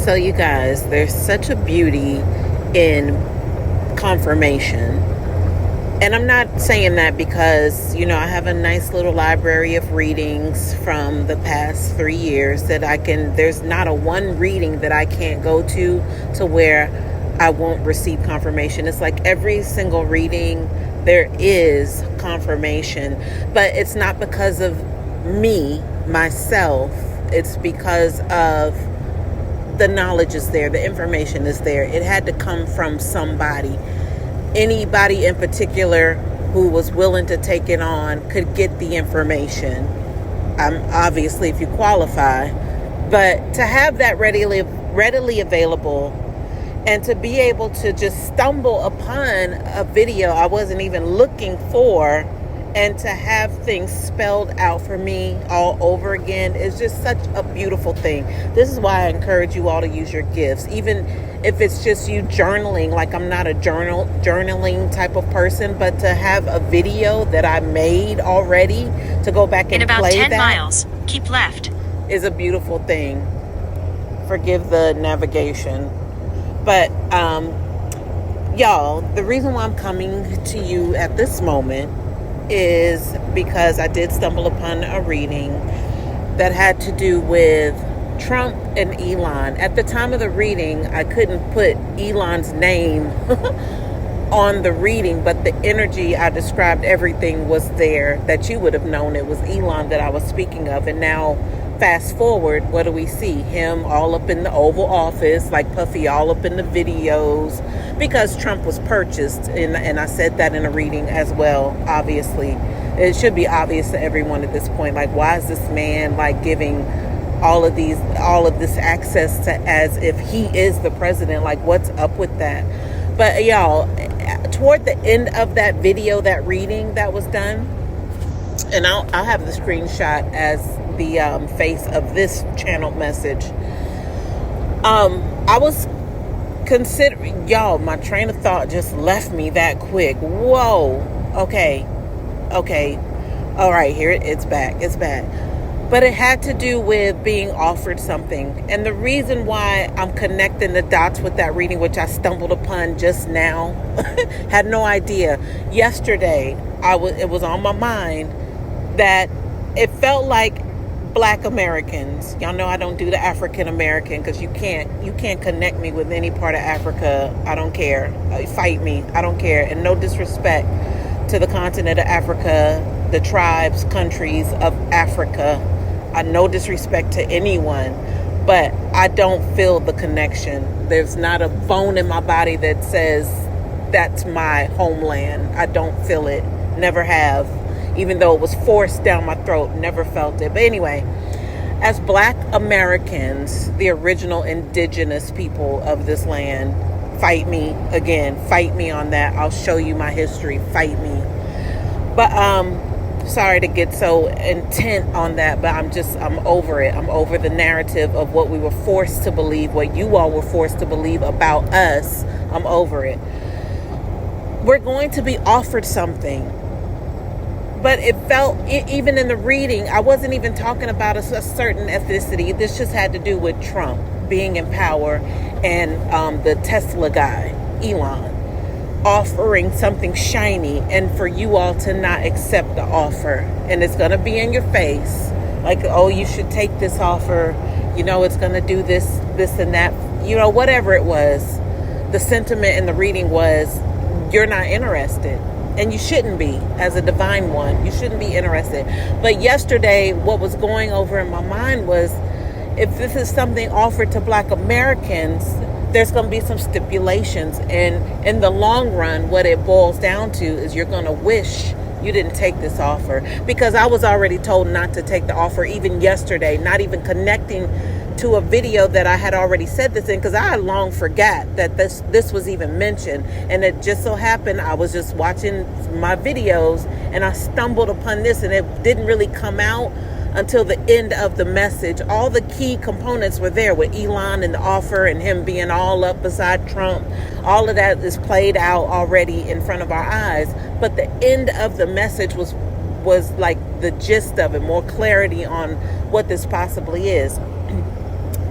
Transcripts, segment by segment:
So, you guys, there's such a beauty in confirmation. And I'm not saying that because, I have a nice little library of readings from the past 3 years that there's not a one reading that I can't go to where I won't receive confirmation. It's like every single reading, there is confirmation, but it's not because of me, myself. It's because of the knowledge is there, the information is there. It had to come from somebody. Anybody in particular who was willing to take it on could get the information. Obviously, if you qualify, but to have that readily available, and to be able to just stumble upon a video I wasn't even looking for, and to have things spelled out for me all over again is just such a beautiful thing. This is why I encourage you all to use your gifts, even if it's just you journaling. Like, I'm not a journaling type of person, but to have a video that I made already to go back and play that. In about 10 miles, keep left. Is a beautiful thing. Forgive the navigation. But, y'all, the reason why I'm coming to you at this moment is because I did stumble upon a reading that had to do with Trump and Elon. At the time of the reading, I couldn't put Elon's name on the reading, but the energy I described, everything was there that you would have known it was Elon that I was speaking of. And now, fast forward, what do we see? Him all up in the Oval Office, like Puffy all up in the videos, because Trump was purchased. And I said that in a reading as well, obviously. It should be obvious to everyone at this point. Like, why is this man giving all of this access to, as if he is the president? Like, what's up with that? But y'all, toward the end of that video, that reading that was done, and I'll have the screenshot as the face of this channeled message. I was considering, y'all, my train of thought just left me that quick. Whoa. Okay. All right, here it's back. But it had to do with being offered something. And the reason why I'm connecting the dots with that reading, which I stumbled upon just now, had no idea. Yesterday, it was on my mind that it felt like Black Americans. Y'all know I don't do the African American because you can't connect me with any part of Africa. I don't care. Fight me. I don't care. And no disrespect to the continent of Africa, the tribes, countries of Africa. No disrespect to anyone, but I don't feel the connection. There's not a bone in my body that says that's my homeland. I don't feel it. Never have. Even though it was forced down my throat, never felt it. But anyway, as Black Americans, the original indigenous people of this land, fight me again. Fight me on that. I'll show you my history. Fight me. But sorry to get so intent on that, but I'm over it. I'm over the narrative of what we were forced to believe, what you all were forced to believe about us. I'm over it. We're going to be offered something. But it felt, even in the reading, I wasn't even talking about a certain ethnicity. This just had to do with Trump being in power and the Tesla guy, Elon, offering something shiny, and for you all to not accept the offer. And it's going to be in your face. Like, oh, you should take this offer. It's going to do this and that. Whatever it was. The sentiment in the reading was, you're not interested. And you shouldn't be, as a divine one. You shouldn't be interested. But yesterday, what was going over in my mind was, if this is something offered to Black Americans, there's going to be some stipulations. And in the long run, what it boils down to is you're going to wish you didn't take this offer. Because I was already told not to take the offer even yesterday, not even connecting to a video that I had already said this in, because I had long forgot that this was even mentioned. And it just so happened I was just watching my videos and I stumbled upon this, and it didn't really come out until the end of the message. All the key components were there with Elon and the offer and him being all up beside Trump. All of that is played out already in front of our eyes. But the end of the message was like the gist of it, more clarity on what this possibly is.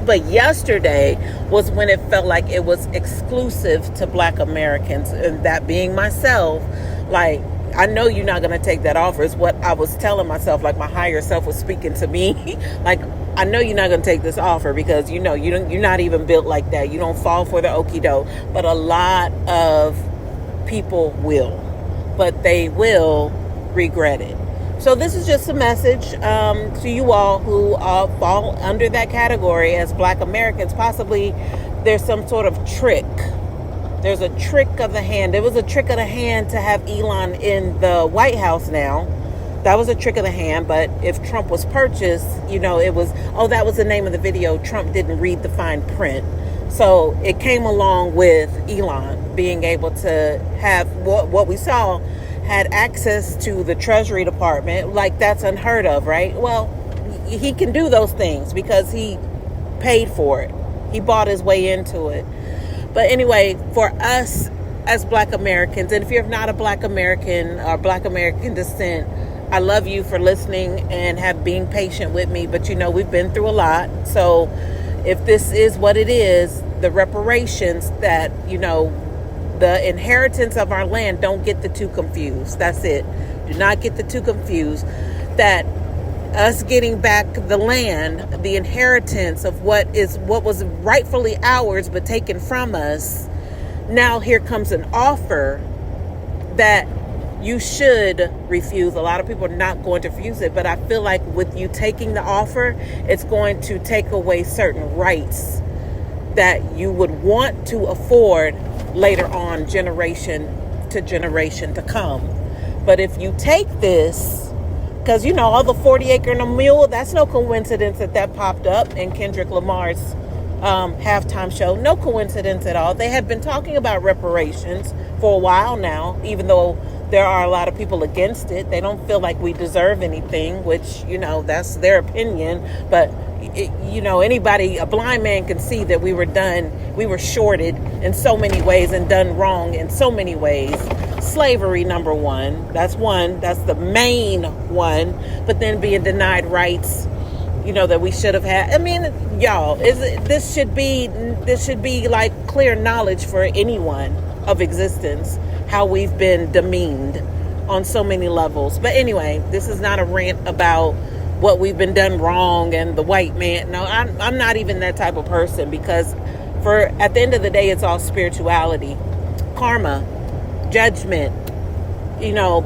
But yesterday, was when it felt like it was exclusive to Black Americans, and that being myself. Like, I know you're not going to take that offer. It's what I was telling myself, like my higher self was speaking to me. Like, I know you're not going to take this offer because you're not even built like that. You don't fall for the okie doke. But a lot of people will, but they will regret it. So this is just a message to you all who fall under that category as Black Americans. Possibly there's some sort of trick. There's a trick of the hand. It was a trick of the hand to have Elon in the White House now. That was a trick of the hand. But if Trump was purchased, it was, that was the name of the video. Trump didn't read the fine print. So it came along with Elon being able to have what we saw, had access to the Treasury Department. Like, that's unheard of, right? Well, he can do those things because he paid for it. He bought his way into it. But anyway, for us as Black Americans, and if you're not a Black American or Black American descent, I love you for listening and being patient with me. But we've been through a lot. So if this is what it is, the reparations that, the inheritance of our land, don't get the two confused. That's it. Do not get the two confused. That us getting back the land, the inheritance of what was rightfully ours but taken from us. Now here comes an offer that you should refuse. A lot of people are not going to refuse it, but I feel like with you taking the offer, it's going to take away certain rights that you would want to afford later on, generation to come. But if you take this, because all the 40 acre and a mule, that's no coincidence that popped up in Kendrick Lamar's halftime show. No coincidence at all. They had been talking about reparations for a while now, even though there are a lot of people against it. They don't feel like we deserve anything, which, that's their opinion. But, anybody, a blind man can see that we were shorted in so many ways and done wrong in so many ways. Slavery, number one. That's the main one. But then being denied rights, that we should have had. I mean, y'all, this should be like clear knowledge for anyone of existence, how we've been demeaned on so many levels. But anyway, this is not a rant about what we've been done wrong and the white man. No, I'm not even that type of person, because at the end of the day, it's all spirituality, karma, judgment,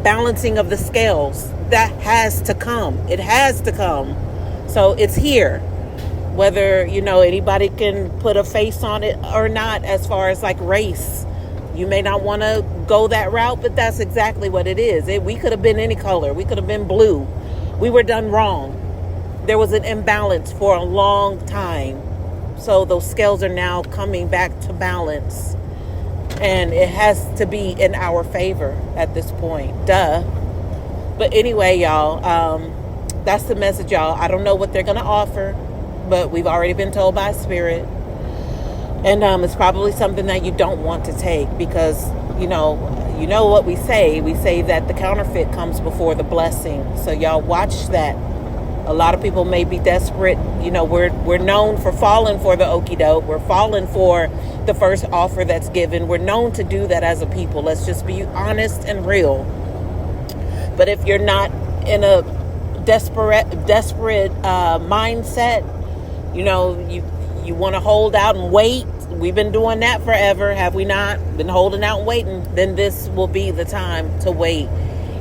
balancing of the scales. That has to come. It has to come. So it's here. Whether, anybody can put a face on it or not, as far as like race. You may not want to go that route, but that's exactly what it is. We could have been any color. We could have been blue. We were done wrong. There was an imbalance for a long time. So those scales are now coming back to balance. And it has to be in our favor at this point. Duh. But anyway, y'all, that's the message, y'all. I don't know what they're going to offer, but we've already been told by Spirit. And it's probably something that you don't want to take, because, you know what we say. We say that the counterfeit comes before the blessing. So y'all watch that. A lot of people may be desperate. We're known for falling for the okie doke. We're falling for the first offer that's given. We're known to do that as a people. Let's just be honest and real. But if you're not in a desperate mindset, you want to hold out and wait. We've been doing that forever, have we not? Been holding out and waiting. Then this will be the time to wait.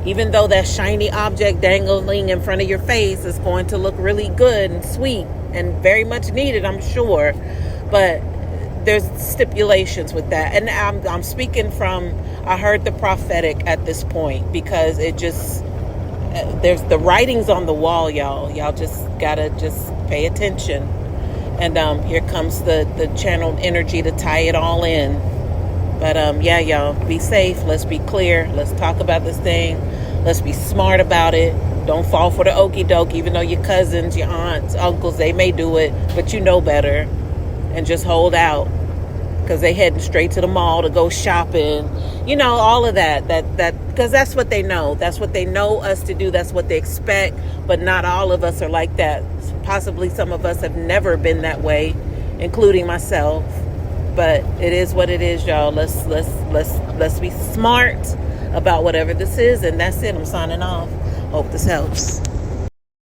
Even though that shiny object dangling in front of your face is going to look really good and sweet and very much needed, I'm sure. But there's stipulations with that. And I'm speaking from, I heard the prophetic at this point, because it just, there's the writings on the wall, y'all. Y'all just gotta just pay attention. And here comes the channeled energy to tie it all in. But yeah, y'all, be safe. Let's be clear. Let's talk about this thing. Let's be smart about it. Don't fall for the okie doke, even though your cousins, your aunts, uncles, they may do it, but you know better. And just hold out, because they heading straight to the mall to go shopping. All of that, because that's what they know. That's what they know us to do. That's what they expect. But not all of us are like that. Possibly some of us have never been that way. including myself. But it is what it is, y'all. Let's be smart about whatever this is, and that's it. I'm signing off. Hope this helps.